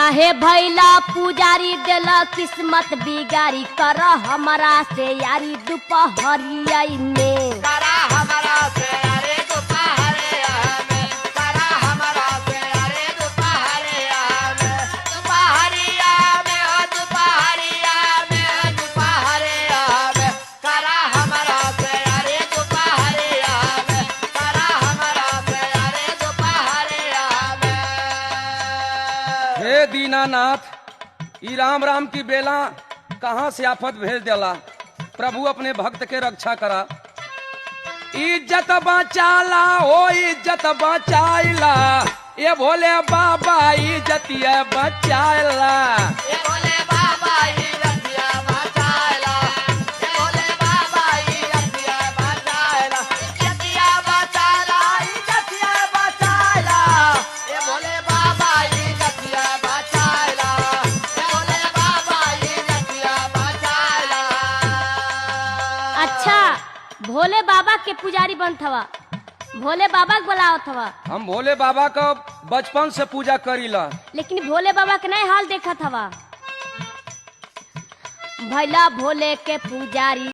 काहे भैला पुजारी देला किस्मत बिगारी कर हमरा से यारी दोपहरिया में करा हमरा से अरे दोपहरिया में करा हमरा से अरे दोपहरिया में दोपहरिया में ओ दोपहरिया में दोपहरिया में करा हमरा से अरे दोपहरिया में करा हमरा से अरे दोपहरिया में। हे दीनानाथ, ई राम राम की बेला कहाँ से आफत भेज देला। प्रभु अपने भक्त के रक्षा करा। इज्जत बचाला हो इज्जत बचाइला, ये भोले बाबा इज्जत बचाइला। ये भोले बाबा ही रतिया बचाइला, ये भोले बाबा ही रतिया बचाइला, रतिया बचाइला, रतिया बचाइला, ये भोले बाबा ही रतिया बचाइला, ये भोले बाबा ही रतिया बचाइला। अच्छा भोले बाबा के पुजारी बनत हवा, भोले बाबा के बुलावत हवा, हम भोले बाबा का बचपन से पूजा करीला। लेकिन भोले बाबा के नहीं हाल देखत हवा। भैला भोले के पुजारी